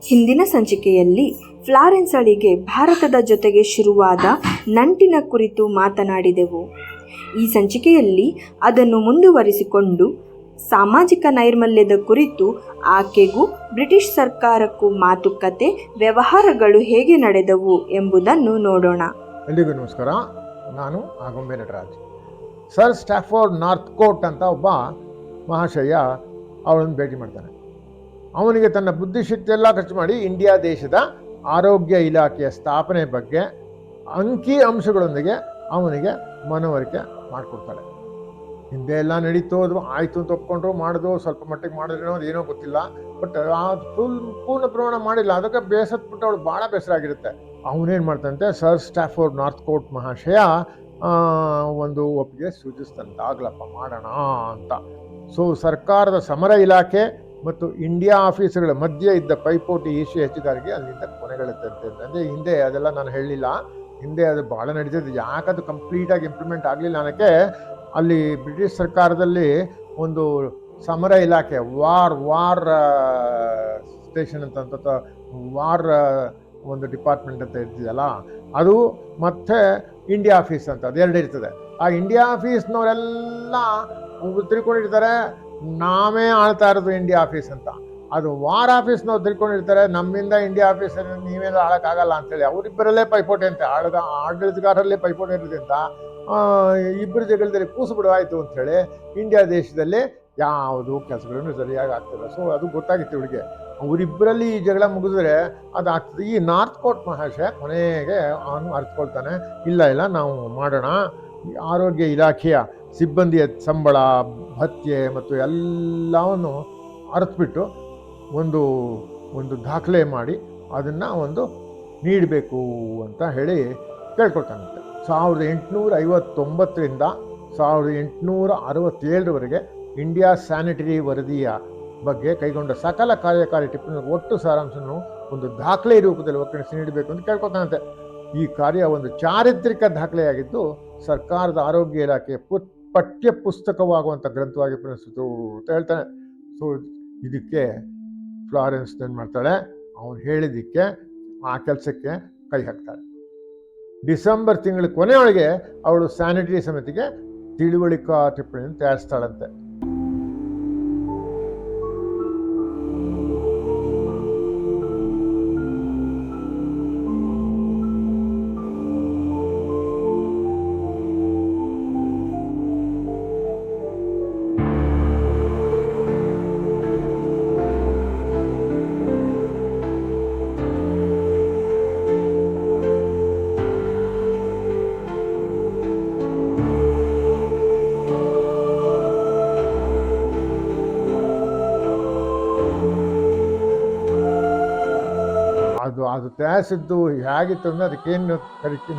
ಹಿಂದಿನ ಸಂಚಿಕೆಯಲ್ಲಿ ಫ್ಲಾರೆನ್ಸ್ ಅಳಿಗೆ ಭಾರತದ ಜೊತೆಗೆ ಶುರುವಾದ ನಂಟಿನ ಕುರಿತು ಮಾತನಾಡಿದೆವು. ಈ ಸಂಚಿಕೆಯಲ್ಲಿ ಅದನ್ನು ಮುಂದುವರಿಸಿಕೊಂಡು ಸಾಮಾಜಿಕ ನೈರ್ಮಲ್ಯದ ಕುರಿತು ಆಕೆಗೂ ಬ್ರಿಟಿಷ್ ಸರ್ಕಾರಕ್ಕೂ ಮಾತುಕತೆ, ವ್ಯವಹಾರಗಳು ಹೇಗೆ ನಡೆದವು ಎಂಬುದನ್ನು ನೋಡೋಣ. ಎಲ್ಲಿಗೂ ನಮಸ್ಕಾರ. ನಾನು ಆಗುಂಬೆ ನಟರಾಜ್. ಸರ್ ಸ್ಟ್ಯಾಫೋರ್ಡ್ ನಾರ್ತ್ಕೋಟ್ ಅಂತ ಒಬ್ಬ ಮಹಾಶಯ ಅವಳನ್ನು ಭೇಟಿ ಮಾಡ್ತಾನೆ. ಅವನಿಗೆ ತನ್ನ ಬುದ್ಧಿಶಕ್ತಿ ಎಲ್ಲ ಖರ್ಚು ಮಾಡಿ ಇಂಡಿಯಾ ದೇಶದ ಆರೋಗ್ಯ ಇಲಾಖೆಯ ಸ್ಥಾಪನೆ ಬಗ್ಗೆ ಅಂಕಿ ಅಂಶಗಳೊಂದಿಗೆ ಅವನಿಗೆ ಮನವರಿಕೆ ಮಾಡಿಕೊಡ್ತಾಳೆ. ಹಿಂದೆ ಎಲ್ಲ ನಡೀತು, ಅದು ಆಯಿತು ಅಂತ ಒಪ್ಕೊಂಡ್ರು, ಮಾಡಿದ್ರು, ಸ್ವಲ್ಪ ಮಟ್ಟಿಗೆ ಮಾಡಿದ್ರೇನೋ ಅದು ಏನೋ ಗೊತ್ತಿಲ್ಲ, ಬಟ್ ಪೂರ್ಣ ಪ್ರಮಾಣ ಮಾಡಿಲ್ಲ. ಅದಕ್ಕೆ ಬೇಸತ್ಬಿಟ್ಟು ಅವಳು ಭಾಳ ಬೇಸರ ಆಗಿರುತ್ತೆ. ಅವನೇನು ಮಾಡ್ತಾನಂತೆ, ಸರ್ ಸ್ಟ್ಯಾಫೋರ್ಡ್ ನಾರ್ತ್ಕೋಟ್ ಮಹಾಶಯ ಒಂದು ಒಪ್ಪಿಗೆ ಸೂಚಿಸ್ತಂತೆ, ಆಗ್ಲಪ್ಪ ಮಾಡೋಣ ಅಂತ. ಸೊ ಸರ್ಕಾರದ ಸಮರ ಇಲಾಖೆ ಮತ್ತು ಇಂಡಿಯಾ ಆಫೀಸ್ಗಳ ಮಧ್ಯೆ ಇದ್ದ ಪೈಪೋಟಿ ಹೆಚ್ಚುಗಾರಿಗೆ ಅಲ್ಲಿಂದ ಕೊನೆಗೊಳ್ಳುತ್ತಂತೆ. ಅಂದರೆ ಹಿಂದೆ ಅದೆಲ್ಲ ನಾನು ಹೇಳಲಿಲ್ಲ, ಹಿಂದೆ ಅದು ಭಾಳ ನಡೀತಿದ್ದು. ಯಾಕದು ಕಂಪ್ಲೀಟಾಗಿ ಇಂಪ್ಲಿಮೆಂಟ್ ಆಗಲಿಲ್ಲ ಅನ್ನೋಕ್ಕೆ, ಅಲ್ಲಿ ಬ್ರಿಟಿಷ್ ಸರ್ಕಾರದಲ್ಲಿ ಒಂದು ಸಮರ ಇಲಾಖೆ ವಾರ್ ಸ್ಟೇಷನ್ ಅಂತ ವಾರ್ ಒಂದು ಡಿಪಾರ್ಟ್ಮೆಂಟ್ ಅಂತ ಇರ್ತಿದೆಯಲ್ಲ, ಅದು ಮತ್ತು ಇಂಡಿಯಾ ಆಫೀಸ್ ಅಂತ ಅದೆರಡು ಇರ್ತದೆ. ಆ ಇಂಡಿಯಾ ಆಫೀಸ್ನವರೆಲ್ಲ ತಿಳ್ಕೊಂಡಿರ್ತಾರೆ ನಾವೇ ಆಳ್ತಾ ಇರೋದು ಇಂಡಿಯಾ ಆಫೀಸ್ ಅಂತ. ಅದು ವಾರ್ ಆಫೀಸ್ನವ್ರು ತಿಳ್ಕೊಂಡಿರ್ತಾರೆ ನಮ್ಮಿಂದ ಇಂಡಿಯಾ ಆಫೀಸಲ್ಲಿ ನೀವೇನು ಆಳಕ್ಕಾಗಲ್ಲ ಅಂತೇಳಿ. ಅವರಿಬ್ಬರಲ್ಲೇ ಪೈಪೋಟಿ ಅಂತೆ, ಆಡಳಿತಗಾರರಲ್ಲೇ ಪೈಪೋಟಿ ಇರುತ್ತೆ ಅಂತ. ಇಬ್ಬರು ಜಗಳದಲ್ಲಿ ಕೂಸು ಬಿಡುವಾಯಿತು ಅಂಥೇಳಿ ಇಂಡಿಯಾ ದೇಶದಲ್ಲಿ ಯಾವುದು ಕೆಲಸಗಳನ್ನು ಸರಿಯಾಗಿ ಆಗ್ತದೆ. ಸೊ ಅದು ಗೊತ್ತಾಗಿತ್ತು ಇವಳಿಗೆ. ಅವರಿಬ್ಬರಲ್ಲಿ ಈ ಜಗಳ ಮುಗಿದ್ರೆ ಅದಾಗ್ತದೆ. ಈ ನಾರ್ತ್ಕೋಟ್ ಮಹಾಶಯ ಕೊನೆಗೆ ಅವನು ಅರ್ಥಕೊಳ್ತಾನೆ, ಇಲ್ಲ ನಾವು ಮಾಡೋಣ, ಆರೋಗ್ಯ ಇಲಾಖೆಯ ಸಿಬ್ಬಂದಿಯ ಸಂಬಳ, ಭತ್ಯೆ ಮತ್ತು ಎಲ್ಲವನ್ನು ಅರ್ಥಬಿಟ್ಟು ಒಂದು ದಾಖಲೆ ಮಾಡಿ ಅದನ್ನು ಒಂದು ನೀಡಬೇಕು ಅಂತ ಹೇಳಿ ಕೇಳ್ಕೊಳ್ತಾನಂತೆ. 1859ರಿಂದ 1867ರವರೆಗೆ ಇಂಡಿಯಾ ಸ್ಯಾನಿಟರಿ ವರದಿಯ ಬಗ್ಗೆ ಕೈಗೊಂಡ ಸಕಲ ಕಾರ್ಯಕಾರಿ ಟಿಪ್ಪಣಿ ಒಟ್ಟು ಸಾರಾಂಶವನ್ನು ಒಂದು ದಾಖಲೆ ರೂಪದಲ್ಲಿ ಒಕ್ಕಣಿಸಿ ನೀಡಬೇಕು ಅಂತ ಕೇಳ್ಕೊತಾನಂತೆ. ಈ ಕಾರ್ಯ ಒಂದು ಚಾರಿತ್ರಿಕ ದಾಖಲೆಯಾಗಿದ್ದು ಸರ್ಕಾರದ ಆರೋಗ್ಯ ಇಲಾಖೆಯ ಪಠ್ಯ ಪುಸ್ತಕವಾಗುವಂಥ ಗ್ರಂಥವಾಗಿ ಪರಿಣಿಸಿತು ಅಂತ ಹೇಳ್ತಾನೆ. ಸೊ ಇದಕ್ಕೆ ಫ್ಲಾರೆನ್ಸ್ ಏನು ಮಾಡ್ತಾಳೆ, ಅವನು ಹೇಳಿದ್ದಕ್ಕೆ ಆ ಕೆಲಸಕ್ಕೆ ಕೈ ಹಾಕ್ತಾಳೆ. ಡಿಸೆಂಬರ್ ತಿಂಗಳ ಕೊನೆಯೊಳಗೆ ಅವಳು ಸ್ಯಾನಿಟರಿ ಸಮಿತಿಗೆ ತಿಳುವಳಿಕಾ ಟಿಪ್ಪಣಿಯನ್ನು ತಯಾರಿಸ್ತಾಳಂತೆ. ಅದು ತಯಾರಿಸಿದ್ದು ಹೇಗಿತ್ತು ಅಂದರೆ ಅದಕ್ಕೇನು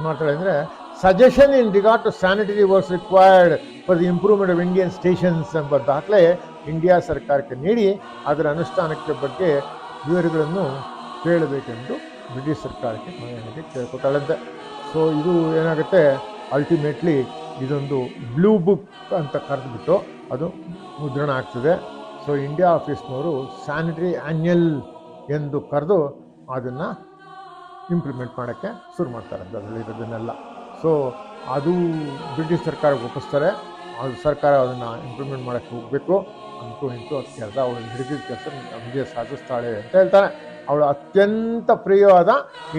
ಮಾಡ್ತಾಳೆ ಅಂದರೆ, suggestion in regard to sanitary works required for the improvement of Indian stations ಎಂಬ ದಾಖಲೆ ಇಂಡಿಯಾ ಸರ್ಕಾರಕ್ಕೆ ನೀಡಿ ಅದರ ಅನುಷ್ಠಾನಕ್ಕೆ ಬಗ್ಗೆ ವಿವರಗಳನ್ನು ಕೇಳಬೇಕೆಂದು ಬ್ರಿಟಿಷ್ ಸರ್ಕಾರಕ್ಕೆ ಮನೆಯಲ್ಲಿ ಕೇಳ್ಕೊತಾಳಂತೆ. ಸೊ ಇದು ಏನಾಗುತ್ತೆ, ಅಲ್ಟಿಮೇಟ್ಲಿ ಇದೊಂದು ಬ್ಲೂ ಬುಕ್ ಅಂತ ಕರೆದುಬಿಟ್ಟು ಅದು ಮುದ್ರಣ ಆಗ್ತದೆ. ಸೊ ಇಂಡಿಯಾ ಆಫೀಸ್ನವರು ಸ್ಯಾನಿಟರಿ ಆ್ಯನ್ಯಲ್ ಎಂದು ಕರೆದು ಅದನ್ನು ಇಂಪ್ಲಿಮೆಂಟ್ ಮಾಡೋಕ್ಕೆ ಶುರು ಮಾಡ್ತಾರೆ ಅದರಲ್ಲಿರೋದನ್ನೆಲ್ಲ. ಸೊ ಅದು ಬ್ರಿಟಿಷ್ ಸರ್ಕಾರಕ್ಕೆ ಒಪ್ಪಿಸ್ತಾರೆ. ಅದು ಸರ್ಕಾರ ಅದನ್ನು ಇಂಪ್ಲಿಮೆಂಟ್ ಮಾಡೋಕ್ಕೆ ಹೋಗಬೇಕು. ಅಂತೂ ಇಂತೂ ಅದು ಕೆಲಸ ಅವಳು ಹಿಡಿದಿದ್ದ ಕೆಲಸ ವಿಜಯ ಸಾಧಿಸ್ತಾಳೆ ಅಂತ ಹೇಳ್ತಾನೆ. ಅವಳು ಅತ್ಯಂತ ಪ್ರಿಯವಾದ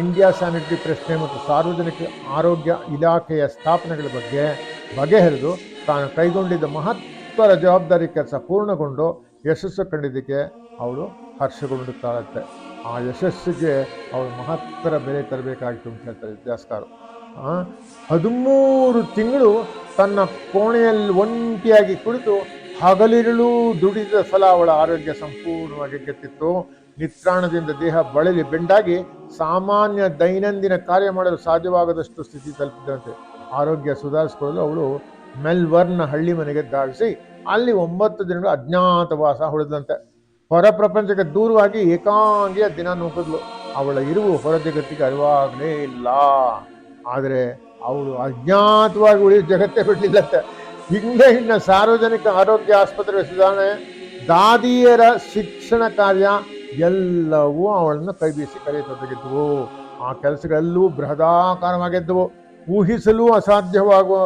ಇಂಡಿಯಾ ಸ್ಯಾನಿಟರಿ ಪ್ರಶ್ನೆ ಮತ್ತು ಸಾರ್ವಜನಿಕ ಆರೋಗ್ಯ ಇಲಾಖೆಯ ಸ್ಥಾಪನೆಗಳ ಬಗ್ಗೆ ಬಗೆಹರಿದು ತಾನು ಕೈಗೊಂಡಿದ್ದ ಮಹತ್ವದ ಜವಾಬ್ದಾರಿ ಕೆಲಸ ಪೂರ್ಣಗೊಂಡು ಯಶಸ್ಸು ಕಂಡಿದ್ದಕ್ಕೆ ಅವಳು ಹರ್ಷಗೊಂಡುತ್ತಾಳಂತೆ. ಆ ಯಶಸ್ಸಿಗೆ ಅವಳು ಮಹತ್ತರ ಬೆಲೆ ತರಬೇಕಾಗಿತ್ತು ಅಂತ ಹೇಳ್ತಾರೆ ಇತಿಹಾಸಕಾರರು. 13 ತಿಂಗಳು ತನ್ನ ಕೋಣೆಯಲ್ಲಿ ಒಂಟಿಯಾಗಿ ಕುಳಿತು ಹಗಲಿರುಳು ದುಡಿದ ಫಲ ಅವಳ ಆರೋಗ್ಯ ಸಂಪೂರ್ಣವಾಗಿ ಗೆಟ್ಟಿತ್ತು. ನಿತ್ರಾಣದಿಂದ ದೇಹ ಬಳಲಿ ಬೆಂಡಾಗಿ ಸಾಮಾನ್ಯ ದೈನಂದಿನ ಕಾರ್ಯ ಮಾಡಲು ಸಾಧ್ಯವಾಗದಷ್ಟು ಸ್ಥಿತಿ ತಲುಪಿದಂತೆ. ಆರೋಗ್ಯ ಸುಧಾರಿಸಿಕೊಳ್ಳಲು ಅವಳು ಮೆಲ್ಬರ್ನ್ ಹಳ್ಳಿ ಮನೆಗೆ ಧಾವಿಸಿ ಅಲ್ಲಿ 9 ದಿನಗಳು ಅಜ್ಞಾತವಾಸ ಹೊಡೆದಂತೆ. ಹೊರ ಪ್ರಪಂಚಕ್ಕೆ ದೂರವಾಗಿ ಏಕಾಂಗಿಯ ದಿನ ನೂಕಿದ್ಲು. ಅವಳ ಇರುವು ಹೊರ ಜಗತ್ತಿಗೆ ಅರಿವಾಗಲೇ ಇಲ್ಲ. ಆದರೆ ಅವಳು ಅಜ್ಞಾತವಾಗಿ ಉಳಿದ ಜಗತ್ತೇ ಬಿಡಲಿಲ್ಲಂತೆ. ಸಾರ್ವಜನಿಕ ಆರೋಗ್ಯ ಆಸ್ಪತ್ರೆ ಸುಧಾರಣೆ, ದಾದಿಯರ ಶಿಕ್ಷಣ ಕಾರ್ಯ, ಎಲ್ಲವೂ ಅವಳನ್ನು ಕೈ ಬೀಸಿ ಕರೆಯತೊಡಗಿದ್ವು. ಆ ಕೆಲಸಗಳೆಲ್ಲವೂ ಬೃಹದಾಕಾರವಾಗಿದ್ದವು, ಊಹಿಸಲು ಅಸಾಧ್ಯವಾಗುವ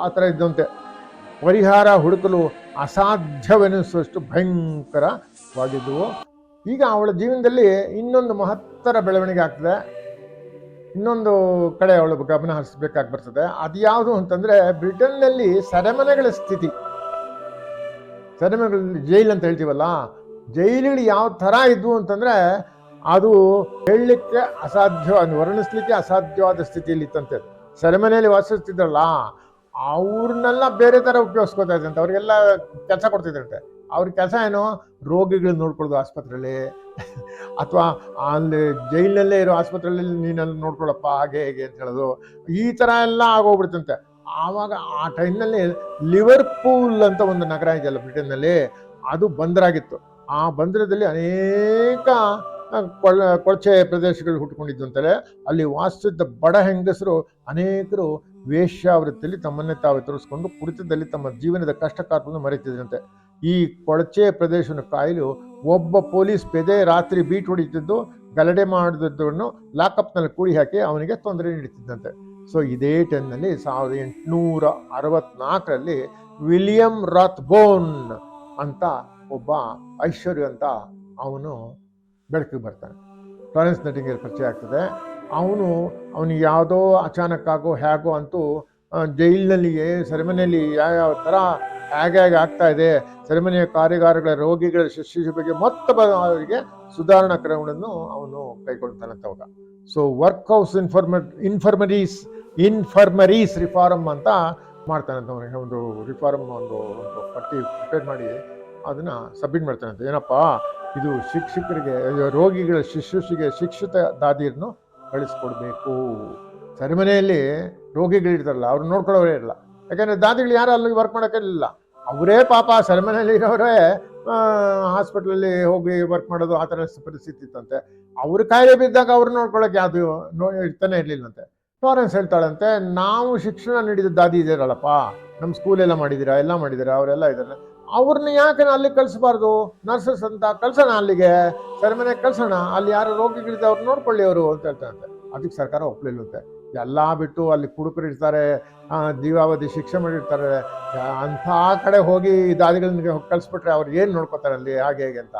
ಆ ಥರ ಇದ್ದಂತೆ, ಪರಿಹಾರ ಹುಡುಕಲು ಅಸಾಧ್ಯವೆನಿಸುವಷ್ಟು ಭಯಂಕರವಾಗಿದ್ದವು. ಈಗ ಅವಳ ಜೀವನದಲ್ಲಿ ಇನ್ನೊಂದು ಮಹತ್ತರ ಬೆಳವಣಿಗೆ ಆಗ್ತದೆ. ಇನ್ನೊಂದು ಕಡೆ ಅವಳು ಗಮನ ಹರಿಸಬೇಕಾಗಿ ಬರ್ತದೆ. ಅದು ಯಾವುದು ಅಂತಂದರೆ, ಬ್ರಿಟನ್ನಲ್ಲಿ ಸೆರೆಮನೆಗಳ ಸ್ಥಿತಿ. ಸೆರೆಮನೆಗಳಲ್ಲಿ ಜೈಲು ಅಂತ ಹೇಳ್ತೀವಲ್ಲ, ಜೈಲುಗಳು ಯಾವ ಥರ ಇದ್ವು ಅಂತಂದರೆ ಅದು ಹೇಳಲಿಕ್ಕೆ ಅಸಾಧ್ಯ, ವರ್ಣಿಸ್ಲಿಕ್ಕೆ ಅಸಾಧ್ಯವಾದ ಸ್ಥಿತಿಯಲ್ಲಿ ಇತ್ತಂತೆ. ಸೆರೆಮನೆಯಲ್ಲಿ ವಾಸಿಸ್ತಿದ್ರಲ್ಲ ಅವ್ರನ್ನೆಲ್ಲ ಬೇರೆ ಥರ ಉಪಯೋಗಿಸ್ಕೊತಾ ಇದ್ದಂತೆ. ಅವರಿಗೆಲ್ಲ ಕೆಲಸ ಕೊಡ್ತಿದ್ರಂತೆ. ಅವ್ರ ಕೆಲಸ ಏನು, ರೋಗಿಗಳನ್ನ ನೋಡ್ಕೊಳ್ಳೋದು ಆಸ್ಪತ್ರೆಯಲ್ಲಿ, ಅಥವಾ ಅಲ್ಲಿ ಜೈಲಿನಲ್ಲೇ ಇರೋ ಆಸ್ಪತ್ರೆಯಲ್ಲಿ ನೀನಲ್ಲಿ ನೋಡ್ಕೊಳ್ಳಪ್ಪ ಹಾಗೆ ಹೇಗೆ ಅಂತ ಹೇಳೋದು, ಈ ಥರ ಎಲ್ಲ ಆಗೋಗ್ಬಿಡ್ತಂತೆ. ಆವಾಗ ಆ ಟೈಮ್ನಲ್ಲಿ ಲಿವರ್ಪೂಲ್ ಅಂತ ಒಂದು ನಗರ ಇದೆಯಲ್ಲ ಬ್ರಿಟನ್ನಲ್ಲಿ, ಅದು ಬಂದರಾಗಿತ್ತು. ಆ ಬಂದರದಲ್ಲಿ ಅನೇಕ ಕೊಳಚೆ ಪ್ರದೇಶಗಳು ಹುಟ್ಕೊಂಡಿದ್ದಂತಲೇ ಅಲ್ಲಿ ವಾಸಿಸಿದ್ದ ಬಡ ಹೆಂಗಸರು ಅನೇಕರು ವೇಶ್ಯಾವೃತ್ತಿಯಲ್ಲಿ ತಮ್ಮನ್ನೇ ತಾವು ತೋರಿಸ್ಕೊಂಡು ಕುಡಿತದಲ್ಲಿ ತಮ್ಮ ಜೀವನದ ಕಷ್ಟ ಕಾರ್ಪವನ್ನು ಮರೆತಿದ್ರಂತೆ. ಈ ಕೊಳಚೆ ಪ್ರದೇಶವನ್ನು ಕಾಯಲು ಒಬ್ಬ ಪೊಲೀಸ್ ಪೇದೆ ರಾತ್ರಿ ಬೀಟ್ ಹೊಡಿತಿದ್ದು, ಗಲಡೆ ಮಾಡಿದ್ದನ್ನು ಲಾಕಪ್ನಲ್ಲಿ ಕೂಡಿ ಹಾಕಿ ಅವನಿಗೆ ತೊಂದರೆ ನೀಡುತ್ತಿದ್ದಂತೆ. ಸೊ ಇದೇ ಟೈಮ್ನಲ್ಲಿ 1864 ವಿಲಿಯಂ ರಾತ್ಬೋರ್ನ್ ಅಂತ ಒಬ್ಬ ಐಶ್ವರ್ಯವಂತ ಅವನು ಬೆಳಕಿಗೆ ಬರ್ತಾನೆ. ಫ್ಲಾರೆನ್ಸ್ ನೈಟಿಂಗೇಲ್ ಪರಿಚಯ ಆಗ್ತದೆ. ಅವನಿಗೆ ಯಾವುದೋ ಅಚಾನಕ್ಕಾಗೋ ಹೇಗೋ ಅಂತೂ ಜೈಲಿನಲ್ಲಿಯೇ ಸೆರೆಮನೆಯಲ್ಲಿ ಯಾವ್ಯಾವ ಥರ ಹೇಗೆ ಆಗ್ತಾ ಇದೆ, ಸೆರೆಮನೆಯ ಕಾರ್ಯಗಾರಗಳ ರೋಗಿಗಳ ಶುಶ್ರೂಷೆ ಬಗ್ಗೆ ಅವರಿಗೆ ಸುಧಾರಣಾ ಕ್ರಮಗಳನ್ನು ಅವನು ಕೈಗೊಳ್ತಾನಂತ ಅವಾಗ. ಸೊ ವರ್ಕ್ ಹೌಸ್ ಇನ್ಫರ್ಮರೀಸ್ ರಿಫಾರ್ಮ್ ಅಂತ ಮಾಡ್ತಾನಂತ. ಅವನಿಗೆ ಒಂದು ರಿಫಾರ್ಮ್ ಒಂದು ಪಟ್ಟಿ ಪ್ರಿಪೇರ್ ಮಾಡಿ ಅದನ್ನು ಸಬ್ಮಿಟ್ ಮಾಡ್ತಾನಂತೆ. ಏನಪ್ಪ ಇದು ಶಿಕ್ಷಕರಿಗೆ, ರೋಗಿಗಳ ಶುಶ್ರೂಷೆಗೆ ಶಿಕ್ಷಿತ ದಾದಿಯರನ್ನು ಕಳಿಸ್ಕೊಡ್ಬೇಕು. ಸೆರೆಮನೆಯಲ್ಲಿ ರೋಗಿಗಳಿರ್ತಾರಲ್ಲ ಅವ್ರನ್ನ ನೋಡ್ಕೊಳ್ಳೋರೇ ಇರಲ್ಲ. ಯಾಕೆಂದರೆ ದಾದಿಗಳು ಯಾರು ಅಲ್ಲಿ ವರ್ಕ್ ಮಾಡೋಕ್ಕಿರಲಿಲ್ಲ. ಅವರೇ ಪಾಪ ಸೆರೆಮನೆಯಲ್ಲಿ ಇರೋರೇ ಹಾಸ್ಪಿಟ್ಲಲ್ಲಿ ಹೋಗಿ ವರ್ಕ್ ಮಾಡೋದು, ಆ ಥರ ಪರಿಸ್ಥಿತಿ ಇತ್ತಂತೆ. ಅವ್ರ ಕಾಯಿಲೆ ಬಿದ್ದಾಗ ಅವ್ರು ನೋಡ್ಕೊಳ್ಳೋಕೆ ಯಾವುದು ಇರ್ತಾನೆ ಇರಲಿಲ್ಲಂತೆ. ಫ್ಲಾರೆನ್ಸ್ ಹೇಳ್ತಾಳಂತೆ, ನಾವು ಶಿಕ್ಷಣ ನೀಡಿದ ದಾದಿ ಇದ್ದಾರಲ್ಲಪ್ಪ, ನಮ್ಮ ಸ್ಕೂಲೆಲ್ಲ ಮಾಡಿದ್ದೀರಾ, ಎಲ್ಲ ಮಾಡಿದ್ದೀರಾ, ಅವರೆಲ್ಲ ಇದ್ದಾರೆ, ಅವ್ರನ್ನ ಯಾಕೆ ಅಲ್ಲಿಗೆ ಕಳಿಸ್ಬಾರ್ದು, ನರ್ಸಸ್ ಅಂತ ಕಳ್ಸೋಣ, ಅಲ್ಲಿಗೆ ಸೆರೆಮನೆಗೆ ಕಳ್ಸೋಣ, ಅಲ್ಲಿ ಯಾರು ರೋಗಿಗಳಿದೆ ಅವ್ರು ನೋಡ್ಕೊಳ್ಳಿ ಅವರು ಅಂತ ಹೇಳ್ತಾರಂತೆ. ಅದಕ್ಕೆ ಸರ್ಕಾರ ಒಪ್ಪಲಿಲ್ಲಂತೆ. ಎಲ್ಲ ಬಿಟ್ಟು ಅಲ್ಲಿ ಕುಡುಕರು ಇರ್ತಾರೆ, ಜೀವಾವಧಿ ಶಿಕ್ಷೆ ಮಾಡಿರ್ತಾರೆ, ಅಂಥ ಕಡೆ ಹೋಗಿ ದಾದಿಗಳನ್ನ ಕಳಿಸ್ಬಿಟ್ರೆ ಅವ್ರು ಏನು ನೋಡ್ಕೋತಾರೆ ಅಲ್ಲಿ ಹಾಗೆ ಹೇಗೆ ಅಂತ.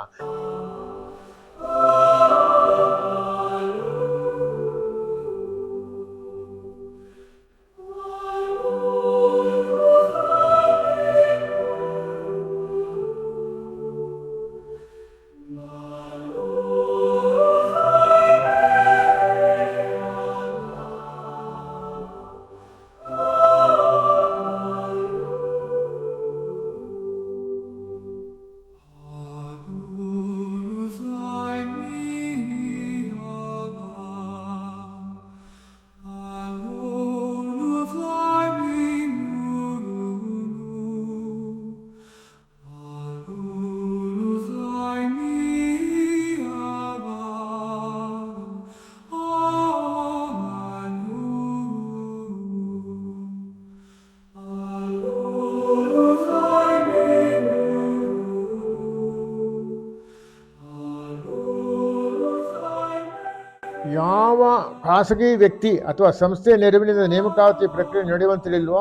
ಯಾವ ಖಾಸಗಿ ವ್ಯಕ್ತಿ ಅಥವಾ ಸಂಸ್ಥೆಯ ನೆರವಿನಿಂದ ನೇಮಕಾತಿ ಪ್ರಕ್ರಿಯೆ ನಡೆಯುವಂತಿಲ್ವೋ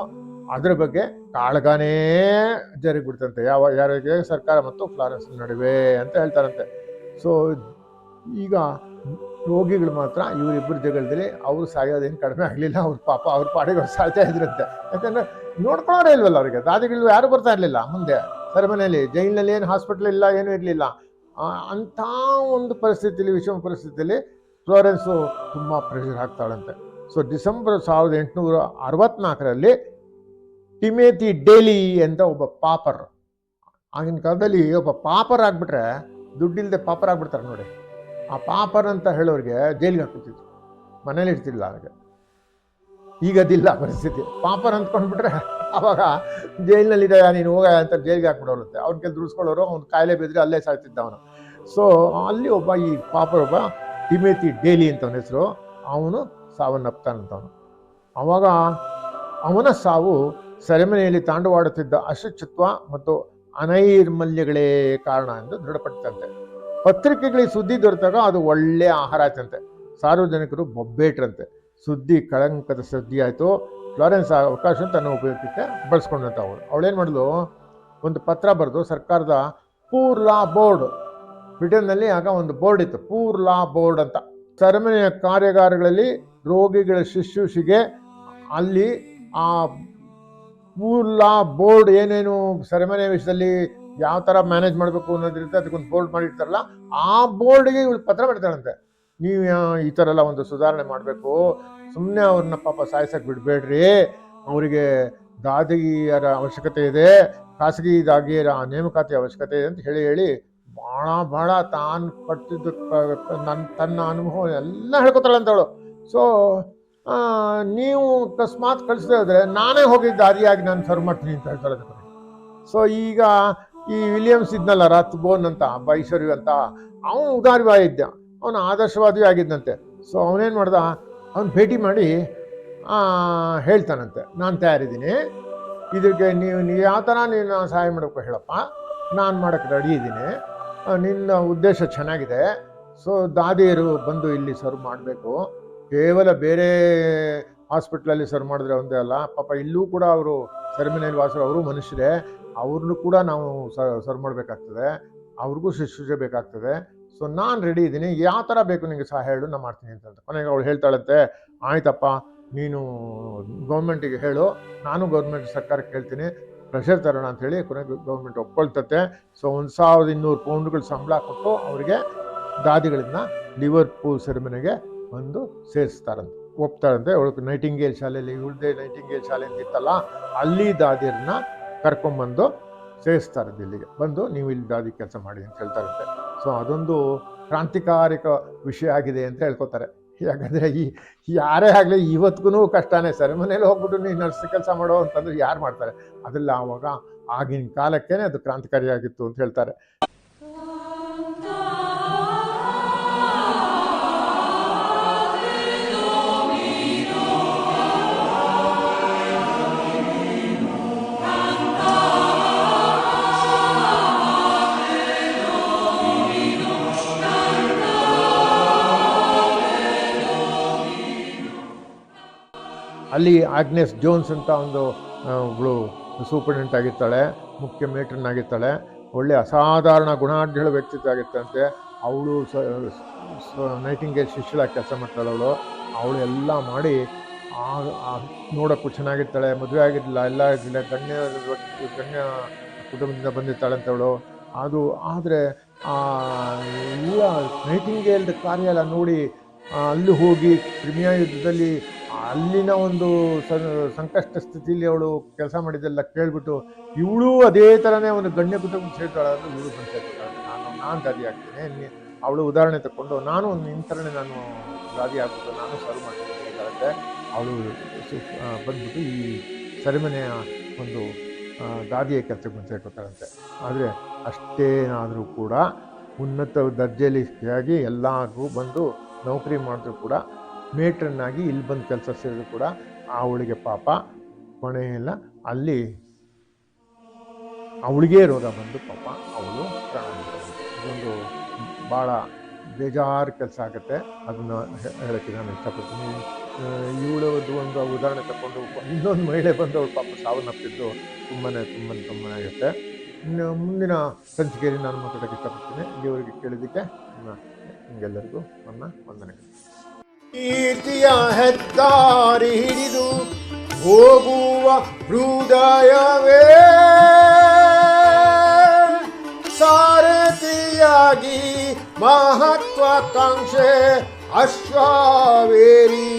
ಅದರ ಬಗ್ಗೆ ಕಾಳಗನೇ ಜರುಗಿಬಿಡ್ತಂತೆ ಯಾರಿಗೆ, ಸರ್ಕಾರ ಮತ್ತು ಫ್ಲಾರೆನ್ಸ್ ನಡುವೆ ಅಂತ ಹೇಳ್ತಾರಂತೆ. ಸೊ ಈಗ ರೋಗಿಗಳು ಮಾತ್ರ ಇವರಿಬ್ಬರು ಜಗಳದಲ್ಲಿ ಅವರು ಸಾಯೋದೇನು ಕಡಿಮೆ ಆಗಲಿಲ್ಲ. ಅವ್ರ ಪಾಪ ಅವ್ರ ಪಾಡಿಗೆ ಅವ್ರು ಸಾಯ್ತಾ ಇದ್ರಂತೆ. ಯಾಕಂದರೆ ನೋಡ್ಕೊಳ್ಳೋರೇ ಇಲ್ವಲ್ಲ ಅವರಿಗೆ, ದಾದಿಗಳು ಯಾರು ಬರ್ತಾ ಇರಲಿಲ್ಲ ಮುಂದೆ. ಸೆರೆಮನೆಯಲ್ಲಿ ಜೈಲಿನಲ್ಲಿ ಏನು ಹಾಸ್ಪಿಟ್ಲ್ ಇಲ್ಲ, ಏನೂ ಇರಲಿಲ್ಲ. ಅಂಥ ಒಂದು ಪರಿಸ್ಥಿತಿಯಲ್ಲಿ, ವಿಷಮ ಪರಿಸ್ಥಿತಿಯಲ್ಲಿ ಫ್ಲಾರೆನ್ಸು ತುಂಬ ಪ್ರೆಷರ್ ಹಾಕ್ತಾಳಂತೆ. ಸೊ ಡಿಸೆಂಬರ್ 1864 ಟಿಮೋತಿ ಡೇಲಿ ಅಂತ ಒಬ್ಬ ಪಾಪರ್, ಆಗಿನ ಕಾಲದಲ್ಲಿ ಒಬ್ಬ ಪಾಪರ್ ಆಗಿಬಿಟ್ರೆ ದುಡ್ಡಿಲ್ಲದೆ ಪಾಪರ್ ಆಗಿಬಿಡ್ತಾರೆ ನೋಡಿ. ಆ ಪಾಪರ್ ಅಂತ ಹೇಳೋರಿಗೆ ಜೈಲಿಗೆ ಹಾಕ್ಬಿಡ್ತಿದ್ರು, ಮನೇಲಿ ಇರ್ತಿಲ್ಲ ಅವರಿಗೆ. ಈಗದಿಲ್ಲ ಪರಿಸ್ಥಿತಿ. ಪಾಪರ್ ಅಂದ್ಕೊಂಡ್ಬಿಟ್ರೆ ಆವಾಗ ಜೈಲಿನಲ್ಲಿದೆ ನೀನು ಹೋಗ ಅಂತ ಜೈಲಿಗೆ ಹಾಕ್ಬಿಡೋರುತ್ತೆ. ಅವ್ನ ಕೆಲ ದುಡಿಸ್ಕೊಳ್ಳೋರು, ಅವ್ನು ಕಾಯಿಲೆ ಬಿದ್ದರೆ ಅಲ್ಲೇ ಸಾಯ್ತಿದ್ದ ಅವನು. ಸೊ ಅಲ್ಲಿ ಒಬ್ಬ ಈ ಪಾಪರ್ ಒಬ್ಬ ಟಿಮೋತಿ ಡೇಲಿ ಅಂತ ಅವನ ಹೆಸರು, ಅವನು ಸಾವನ್ನಪ್ತಾನಂತವನು. ಆವಾಗ ಅವನ ಸಾವು ಸೆರೆಮನೆಯಲ್ಲಿ ತಾಂಡವಾಡುತ್ತಿದ್ದ ಅಶುಚಿತ್ವ ಮತ್ತು ಅನೈರ್ಮಲ್ಯಗಳೇ ಕಾರಣ ಎಂದು ದೃಢಪಟ್ಟಂತೆ. ಪತ್ರಿಕೆಗಳಿಗೆ ಸುದ್ದಿ ದೊರೆತಾಗ ಅದು ಒಳ್ಳೆಯ ಆಹಾರ ಆಯ್ತಂತೆ. ಸಾರ್ವಜನಿಕರು ಬೊಬ್ಬೇಟ್ರಂತೆ. ಸುದ್ದಿ ಕಳಂಕದ ಸುದ್ದಿ ಆಯಿತು. ಫ್ಲಾರೆನ್ಸ್ ಆ ಅವಕಾಶ ತನ್ನ ಉಪಯೋಗಕ್ಕೆ ಬಳಸ್ಕೊಂಡಂತ ಅವಳೇನು ಮಾಡಿದ್ಲು, ಒಂದು ಪತ್ರ ಬರೆದು ಸರ್ಕಾರದ ಪೂರ್ ಲಾ ಬೋರ್ಡ್, ಬ್ರಿಟನ್ನಲ್ಲಿ ಆಗ ಒಂದು ಬೋರ್ಡ್ ಇತ್ತು, ಪೂರ್ ಲಾ ಬೋರ್ಡ್ ಅಂತ. ಸೆರೆಮನೆಯ ಕಾರ್ಯಾಗಾರಗಳಲ್ಲಿ ರೋಗಿಗಳ ಶುಶ್ರೂಷೆಗೆ ಅಲ್ಲಿ ಆ ಪೂರ್ ಲಾ ಬೋರ್ಡ್ ಏನೇನು ಸೆರೆಮನೆ ವಿಷಯದಲ್ಲಿ ಯಾವ ಥರ ಮ್ಯಾನೇಜ್ ಮಾಡಬೇಕು ಅನ್ನೋದ್ರಿಂದ ಅದಕ್ಕೊಂದು ಬೋರ್ಡ್ ಮಾಡಿರ್ತಾರಲ್ಲ, ಆ ಬೋರ್ಡ್ಗೆ ಇವಳು ಪತ್ರ ಮಾಡ್ತಾಳಂತೆ. ನೀವು ಈ ಥರ ಎಲ್ಲ ಒಂದು ಸುಧಾರಣೆ ಮಾಡಬೇಕು, ಸುಮ್ಮನೆ ಅವ್ರನ್ನ ಪಾಪ ಸಾಯಿಸಕ್ಕೆ ಬಿಡಬೇಡ್ರಿ, ಅವರಿಗೆ ದಾದಿಯರ ಅವಶ್ಯಕತೆ ಇದೆ, ಖಾಸಗಿ ದಾದಿಯರ ನೇಮಕಾತಿ ಅವಶ್ಯಕತೆ ಇದೆ ಅಂತ ಹೇಳಿ ಭಾಳ ತಾನು ಪಟ್ಟಿದ್ದು ತನ್ನ ಅನುಭವ ಎಲ್ಲ ಹೇಳ್ಕೊತಾಳಂತವಳು. ಸೊ ನೀವು ಅಕಸ್ಮಾತ್ ಕಳಿಸದೆ ಹೋದರೆ ನಾನೇ ಹೋಗಿ ದಾರಿಯಾಗಿ ನಾನು ಸರ್ವ್ ಮಾಡ್ತೀನಿ ಅಂತ ಹೇಳ್ತಾಳೆ. ಸೊ ಈಗ ಈ ವಿಲಿಯಮ್ಸ್ ಇದ್ನಲ್ಲ, ರಾತ್ಬೋನ್ ಅಂತ, ಬೈಸರಿ ಅಂತ, ಅವನು ಉದಾರವಾದ ಇದ್ದ, ಅವನು ಆದರ್ಶವಾದಿ ಆಗಿದ್ದಂತೆ. ಸೊ ಅವನೇನು ಮಾಡ್ದ, ಅವನು ಭೇಟಿ ಮಾಡಿ ಹೇಳ್ತಾನಂತೆ, ನಾನು ತಯಾರಿದ್ದೀನಿ, ಇದಕ್ಕೆ ನೀವು ಯಾವ ಥರ ನೀನು ಸಹಾಯ ಮಾಡಬೇಕು ಹೇಳಪ್ಪ, ನಾನು ಮಾಡೋಕ್ಕೆ ರೆಡಿ ಇದ್ದೀನಿ, ನಿನ್ನ ಉದ್ದೇಶ ಚೆನ್ನಾಗಿದೆ. ಸೊ ದಾದಿಯರು ಬಂದು ಇಲ್ಲಿ ಸರ್ವ್ ಮಾಡಬೇಕು, ಕೇವಲ ಬೇರೆ ಹಾಸ್ಪಿಟ್ಲಲ್ಲಿ ಸರ್ವ್ ಮಾಡಿದ್ರೆ ಒಂದೇ ಅಲ್ಲ, ಪಾಪ ಇಲ್ಲೂ ಕೂಡ ಅವರು ಸೆರೆಮನೆಯಲ್ಲಿ ವಾಸರು ಅವರು ಮನುಷ್ಯರೇ, ಅವ್ರನ್ನೂ ಕೂಡ ನಾವು ಸರ್ವ್ ಮಾಡಬೇಕಾಗ್ತದೆ, ಅವ್ರಿಗೂ ಶುಶ್ರೂಷೆ ಬೇಕಾಗ್ತದೆ. ಸೊ ನಾನು ರೆಡಿ ಇದ್ದೀನಿ, ಯಾವ ಥರ ಬೇಕು ನಿಮಗೆ ಸಹಾಯ ಹೇಳು, ನಾನು ಮಾಡ್ತೀನಿ ಅಂತ. ಕೊನೆಗೆ ಅವಳು ಹೇಳ್ತಾಳಂತೆ, ಆಯ್ತಪ್ಪ ನೀನು ಗೌರ್ಮೆಂಟಿಗೆ ಹೇಳು, ನಾನು ಗೌರ್ಮೆಂಟ್ ಸರ್ಕಾರಕ್ಕೆ ಹೇಳ್ತೀನಿ, ಪ್ರೆಷರ್ ತರೋಣ ಅಂಥೇಳಿ ಕೊನೆಗೆ ಗೌರ್ಮೆಂಟ್ ಒಪ್ಕೊಳ್ತತೆ. ಸೊ 1200 ಪೌಂಡ್ಗಳು ಸಂಬಳ ಕೊಟ್ಟು ಅವರಿಗೆ ದಾದಿಗಳಿಂದ ಲಿವರ್ಪೂಲ್ ಸೆರೆಮನೆಗೆ ಬಂದು ಸೇರಿಸ್ತಾರಂತೆ, ಒಪ್ತಾರಂತೆ. ಅವಳು ನೈಟಿಂಗೇಲ್ ಶಾಲೆಯಲ್ಲಿ, ಇವಳದೇ ನೈಟಿಂಗೇಲ್ ಶಾಲೆ ಅಂತಿತ್ತಲ್ಲ, ಅಲ್ಲಿ ದಾದಿಯರನ್ನ ಕರ್ಕೊಂಬಂದು ಸೇರಿಸ್ತಾರಂತೆ, ಇಲ್ಲಿಗೆ ಬಂದು ನೀವು ಇಲ್ಲಿ ದಾದಿ ಕೆಲಸ ಮಾಡಿ ಅಂತ ಹೇಳ್ತಾರಂತೆ. ಸೊ ಅದೊಂದು ಕ್ರಾಂತಿಕಾರಿಕ ವಿಷಯ ಆಗಿದೆ ಅಂತ ಹೇಳ್ಕೊತಾರೆ. ಯಾಕಂದರೆ ಯಾರೇ ಆಗಲಿ ಇವತ್ತಿಗೂ ಕಷ್ಟನೇ, ಸೆರೆಮನೆಯಲ್ಲಿ ಹೋಗ್ಬಿಟ್ಟು ನೀವು ನರ್ಸ್ ಕೆಲಸ ಮಾಡೋ ಅಂತಂದ್ರೆ ಯಾರು ಮಾಡ್ತಾರೆ? ಅದೆಲ್ಲ ಆವಾಗ ಆಗಿನ ಕಾಲಕ್ಕೇ ಅದು ಕ್ರಾಂತಿಕಾರಿಯಾಗಿತ್ತು ಅಂತ ಹೇಳ್ತಾರೆ. ಅಲ್ಲಿ ಆಗ್ನೆಸ್ ಜೋನ್ಸ್ ಅಂತ ಒಬ್ಬಳು ಸೂಪರ್ಡೆಂಟ್ ಆಗಿರ್ತಾಳೆ, ಮುಖ್ಯ ಮೇಟ್ರನ್ನಾಗಿರ್ತಾಳೆ, ಒಳ್ಳೆ ಅಸಾಧಾರಣ ಗುಣಾಢ್ಯಳ ವ್ಯಕ್ತಿತ್ವ ಆಗಿರ್ತಂತೆ. ಅವಳು ನೈಟಿಂಗೇಲ್ ಶಿಷ್ಯಳಾಗಿ ಕೆಲಸ ಮಾಡ್ತಾಳೆ. ಅವಳು ಎಲ್ಲ ಮಾಡಿ ನೋಡೋಕ್ಕೂ ಚೆನ್ನಾಗಿರ್ತಾಳೆ, ಮದುವೆ ಆಗಿರಲಿಲ್ಲ, ಎಲ್ಲ ಗಣ್ಯ ಕುಟುಂಬದಿಂದ ಬಂದಿರ್ತಾಳಂತವಳು. ಅದು ಆದರೆ ಎಲ್ಲ ನೈಟಿಂಗೇಲ್ದ ಕಾರ್ಯ ಎಲ್ಲ ನೋಡಿ ಅಲ್ಲಿ ಹೋಗಿ ಕ್ರಿಮಿಯಾ ಯುದ್ಧದಲ್ಲಿ ಅಲ್ಲಿನ ಒಂದು ಸಂಕಷ್ಟ ಸ್ಥಿತಿಯಲ್ಲಿ ಅವಳು ಕೆಲಸ ಮಾಡಿದ್ದೆಲ್ಲ ಕೇಳಿಬಿಟ್ಟು ಇವಳು ಅದೇ ಥರನೇ ಒಂದು ಗಣ್ಯ ಕುಟುಂಬ ಸೇರ್ತಾಳೆ ಅಂದರೆ ಇವಳು ಬಂದು ಸೇರ್ತಾಳೆ. ನಾನು ದಾದಿ ಆಗ್ತೀನಿ, ಅವಳು ಉದಾಹರಣೆ ತಗೊಂಡು ನಾನು ನಿಮ್ಮ ಥರನೇ ನಾನು ದಾದಿ ಆಗ್ಬಿಟ್ಟು ನಾನು ಸರ್ವ್ ಮಾಡ್ತೀನಿ ಅಂತ ಅವಳು ಬಂದ್ಬಿಟ್ಟು ಈ ಸೆರೆಮನೆಯ ಒಂದು ದಾದಿಯ ಕೆಲಸಕ್ಕೆ ಬಂದು ಸೇರ್ಕೊತಾಳಂತೆ. ಆದರೆ ಅಷ್ಟೇನಾದರೂ ಕೂಡ ಉನ್ನತ ದರ್ಜೆಯಲ್ಲಿ ಆಗಿ ಎಲ್ಲರಿಗೂ ಬಂದು ನೌಕರಿ ಮಾಡಿದ್ರು ಕೂಡ, ಮೇಟ್ರನ್ನಾಗಿ ಇಲ್ಲಿ ಬಂದು ಕೆಲಸ ಸೇರಿದ್ರು ಕೂಡ ಅವಳಿಗೆ ಪಾಪ ಕೊನೆಯೆಲ್ಲ ಅಲ್ಲಿ ಅವಳಿಗೆ ರೋಗ ಬಂದು ಪಾಪ ಅವಳು ಪ್ರಾಣ ಬಿಟ್ಟಳು. ಇದೊಂದು ಭಾಳ ಬೇಜಾರು ಕೆಲಸ ಆಗುತ್ತೆ, ಅದನ್ನು ಹೇಳೋಕ್ಕೆ ನಾನು ಇಷ್ಟಪಡ್ತೀನಿ. ಇವಳದು ಒಂದು ಉದಾಹರಣೆ ತಗೊಂಡು ಇನ್ನೊಂದು ಮಹಿಳೆ ಬಂದು ಅವಳು ಪಾಪ ಸಾವನ್ನಪ್ಪಿದ್ದು ತುಂಬಾ ಆಗುತ್ತೆ. ಇನ್ನು ಮುಂದಿನ ಸಂಚಿಕೆಯಲ್ಲಿ ನಾನು ಮಾತಾಡೋಕ್ಕೆ ಇಷ್ಟಪಡ್ತೀನಿ. ಇಲ್ಲಿವರೆಗೆ ಕೇಳಿದ್ದಕ್ಕೆ ನಿಮಗೆಲ್ಲರಿಗೂ ನನ್ನ ವಂದನೆಗಳು. ಕೀರ್ತಿಯ ಹೆದ್ದಾರಿ ಹಿಡಿದು ಹೋಗುವ ಹೃದಯವೇ ಸಾರಥಿಯಾಗಿ ಮಹತ್ವಾಕಾಂಕ್ಷೆ ಅಶ್ವಾವೇರಿ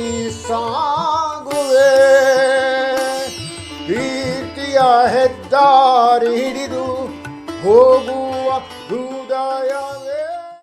ಸಾಗುವೆ. ಕೀರ್ತಿಯ ಹೆದ್ದಾರಿ ಹಿಡಿದು ಹೋಗುವ